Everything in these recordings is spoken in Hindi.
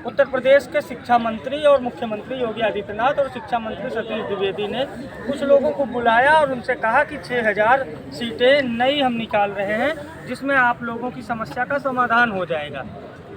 उत्तर प्रदेश के शिक्षा मंत्री और मुख्यमंत्री योगी आदित्यनाथ और शिक्षा मंत्री सतीश द्विवेदी ने कुछ लोगों को बुलाया और उनसे कहा कि 6000 सीटें नई हम निकाल रहे हैं, जिसमें आप लोगों की समस्या का समाधान हो जाएगा।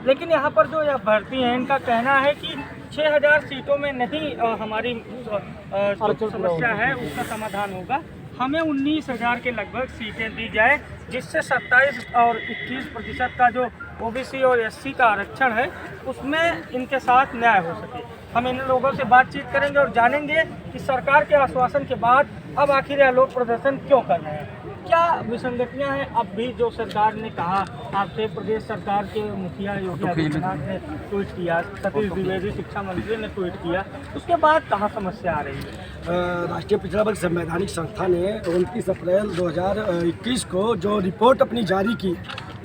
लेकिन यहाँ पर जो अभ्यर्थी हैं, इनका कहना है कि 6000 सीटों में नहीं हमारी जो समस्या है उसका समाधान होगा, हमें 19,000 के लगभग सीटें दी जाए, जिससे 27 और 21% का जो ओबीसी और एससी का आरक्षण है उसमें इनके साथ न्याय हो सके। हम इन लोगों से बातचीत करेंगे और जानेंगे कि सरकार के आश्वासन के बाद अब आखिर यह लोग प्रदर्शन क्यों कर रहे हैं, क्या विसंगतियां हैं। अब भी जो सरकार ने कहा, आपसे प्रदेश सरकार के मुखिया योगी आदित्यनाथ ने ट्वीट किया, सतीश द्विवेदी शिक्षा मंत्री ने ट्वीट किया, उसके बाद कहाँ समस्या आ रही है। राष्ट्रीय पिछड़ा वर्ग संवैधानिक संस्था ने 29 अप्रैल 2021 को जो रिपोर्ट अपनी जारी की,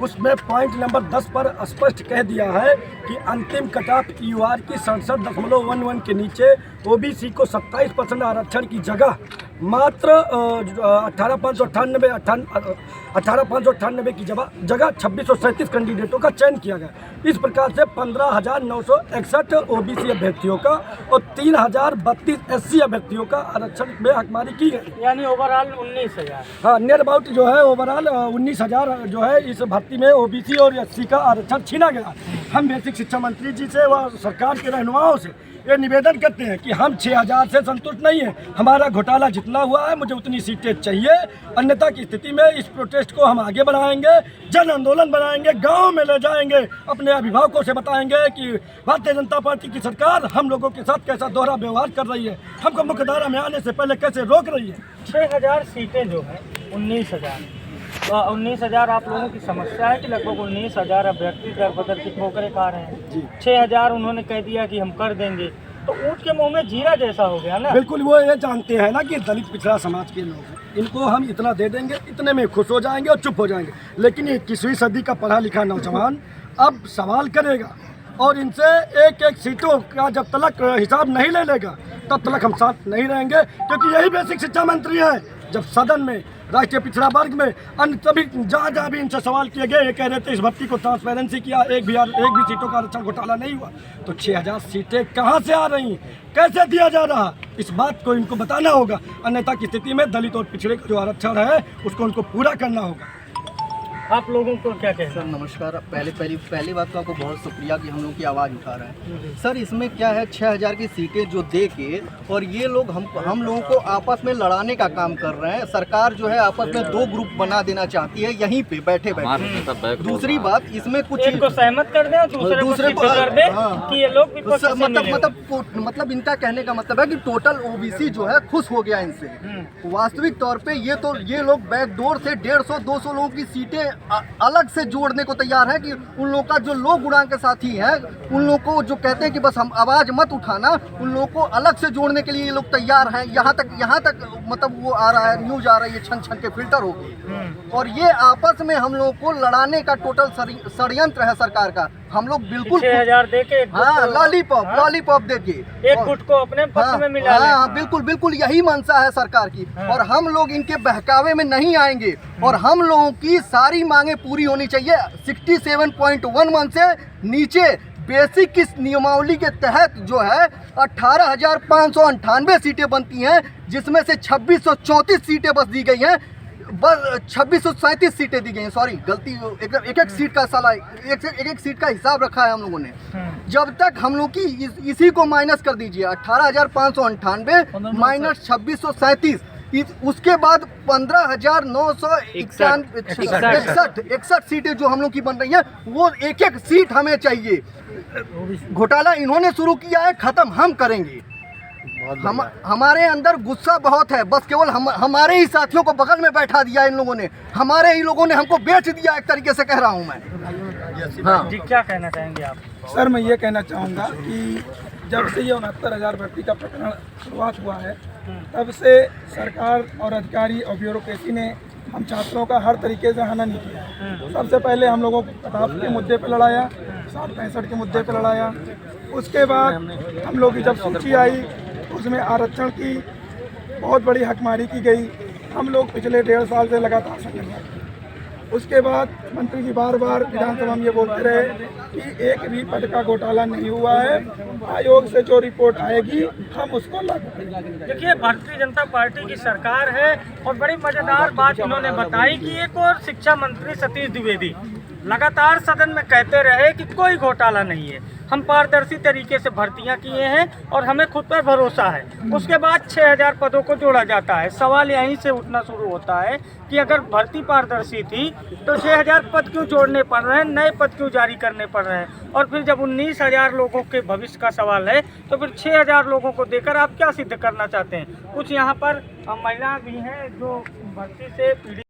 उसमें पॉइंट नंबर 10 पर स्पष्ट कह दिया है कि अंतिम कटऑफ ईयूआर की 67.11 के नीचे ओबीसी को 27% आरक्षण की जगह मात्र 18,598 की जगह 2637 कैंडिडेटों का चयन किया गया। इस प्रकार से 15,961 ओबीसी अभ्यर्थियों का और 3,032 एससी अभ्यर्थियों का आरक्षण में हकमारी की गई, यानी ओवरऑल 19,000। हाँ, नियर अबाउट जो है ओवरऑल 19,000 जो है इस भर्ती में ओबीसी और एससी का आरक्षण छीना गया। हम बेसिक शिक्षा मंत्री जी से व सरकार के रहनुमाओं से ये निवेदन करते हैं कि हम 6000 से संतुष्ट नहीं हैं, हमारा घोटाला जितना हुआ है मुझे उतनी सीटें चाहिए, अन्यथा की स्थिति में इस प्रोटेस्ट को हम आगे बढ़ाएंगे, जन आंदोलन बनाएंगे, गांव में ले जाएंगे, अपने अभिभावकों से बताएंगे कि भारतीय जनता पार्टी की सरकार हम लोगों के साथ कैसा दोहरा व्यवहार कर रही है, हमको मुख्यधारा में आने से पहले कैसे रोक रही है। 6000 सीटें जो है 19,000, तो 19,000 आप लोगों की समस्या है कि लगभग 19,000 अभ्यर्थी दर बदर की ठोकरें खा रहे हैं जी। 6000 उन्होंने कह दिया कि हम कर देंगे, तो ऊँट के मुंह में जीरा जैसा हो गया ना। बिल्कुल, वो ये जानते हैं ना कि दलित पिछड़ा समाज के लोग हैं, इनको हम इतना दे देंगे, इतने में खुश हो जाएंगे और चुप हो जाएंगे। लेकिन ये 21वीं सदी का पढ़ा लिखा नौजवान अब सवाल करेगा और इनसे एक एक सीटों का जब तक हिसाब नहीं ले लेगा तब तक हम साथ नहीं रहेंगे, क्योंकि यही बेसिक शिक्षा मंत्री है। जब सदन में राष्ट्रीय पिछड़ा वर्ग में अन्य सभी जहाँ भी इनसे सवाल किए गए, ये कह रहे थे इस भर्ती को ट्रांसपेरेंसी किया, एक भी सीटों का आरक्षण घोटाला नहीं हुआ, तो 6000 सीटें कहाँ से आ रही, कैसे दिया जा रहा, इस बात को इनको बताना होगा। अन्यथा की स्थिति में दलित और पिछड़े का जो आरक्षण है उसको उनको पूरा करना होगा। आप लोगों को क्या कहना है? सर नमस्कार। पहली बात तो आपको बहुत शुक्रिया कि हम लोग की आवाज़ उठा रहे हैं। सर इसमें क्या है, 6000 की सीटें जो दे के और ये लोग हम लोगों को आपस में लड़ाने का काम कर रहे हैं। सरकार जो है आपस में 2 ग्रुप बना देना चाहती है यहीं पे बैठे बैठे। दूसरी बात इसमें कुछ एक को सहमत कर दे, दूसरे को कर दे कि ये लोग मतलब इनका कहने का मतलब है कि टोटल ओबीसी जो है खुश हो गया इनसे। वास्तविक तौर पे ये लोग बैकडोर से 150-200 लोगों की सीटें अलग से जोड़ने को तैयार है कि उन लोगों का जो लोग गुणांक के साथी हैं, उन लोगों को जो कहते हैं कि बस हम आवाज़ मत उठाना, उन लोगों को अलग से जोड़ने के लिए ये लोग तैयार हैं। यहाँ तक मतलब वो आ रहा है, न्यूज आ रही है, छन छन के फिल्टर हो गई। और ये आपस में हम लोगों को लड़ाने का टोटल षड्यंत्र है सरकार का। हम लोग बिल्कुल 6000 दे के लॉलीपॉप दे के एक गुट को अपने पक्ष में मिला ले। बिल्कुल यही मंशा है सरकार की। और हम लोग इनके बहकावे में नहीं आएंगे और हम लोगों की सारी मांगे पूरी होनी चाहिए। 67.11 से नीचे बेसिक की नियमावली के तहत जो है 18,598 सीटें बनती हैं, जिसमें से 2634 सीटें बस दी गई हैं, बस 2637 सीटें दी गई हैं। सॉरी गलती, एक सीट का साला एक सीट का हिसाब रखा है हम लोगों ने। जब तक हम लोग की इसी को माइनस कर दीजिए, 18,598 माइनस 2637, उसके बाद 15,961 सीटें जो हम लोग की बन रही हैं, वो एक सीट हमें चाहिए। घोटाला इन्होंने शुरू किया है, खत्म हम करेंगे। हमारे अंदर गुस्सा बहुत है, बस केवल हमारे ही साथियों को बगल में बैठा दिया इन लोगों ने, हमारे ही लोगों ने हमको बेच दिया, एक तरीके से कह रहा हूँ मैं। हाँ जी, क्या कहना चाहेंगे आप? सर मैं ये कहना चाहूँगा कि जब से ये 69,000 भर्ती का प्रकरण शुरुआत हुआ है, तब से सरकार और अधिकारी और ब्यूरोक्रेसी ने हम छात्रों का हर तरीके से हनन किया। सबसे पहले हम लोगों को कटऑफ के मुद्दे पर लड़ाया, 60-65 के मुद्दे पर लड़ाया। उसके बाद हम लोग की जब सूची आई उसमें आरक्षण की बहुत बड़ी हकमारी की गई। हम लोग पिछले 1.5 साल से लगातार संघर्ष कर रहे हैं। उसके बाद मंत्री जी बार बार विधानसभा में ये बोलते रहे कि एक भी पद का घोटाला नहीं हुआ है, आयोग से जो रिपोर्ट आएगी हम उसको लागू करेंगे। देखिए, भारतीय जनता पार्टी की सरकार है और बड़ी मजेदार बात इन्होंने बताई कि एक और शिक्षा मंत्री सतीश द्विवेदी लगातार सदन में कहते रहे कि कोई घोटाला नहीं है, हम पारदर्शी तरीके से भर्तियां किए हैं और हमें खुद पर भरोसा है। उसके बाद 6000 पदों को जोड़ा जाता है। सवाल यहीं से उठना शुरू होता है कि अगर भर्ती पारदर्शी थी तो 6000 पद क्यों जोड़ने पड़ रहे हैं, नए पद क्यों जारी करने पड़ रहे हैं? और फिर जब 19000 लोगों के भविष्य का सवाल है तो फिर 6000 लोगों को देकर आप क्या सिद्ध करना चाहते हैं? कुछ यहाँ पर महिला भी हैं जो भर्ती से पीड़ित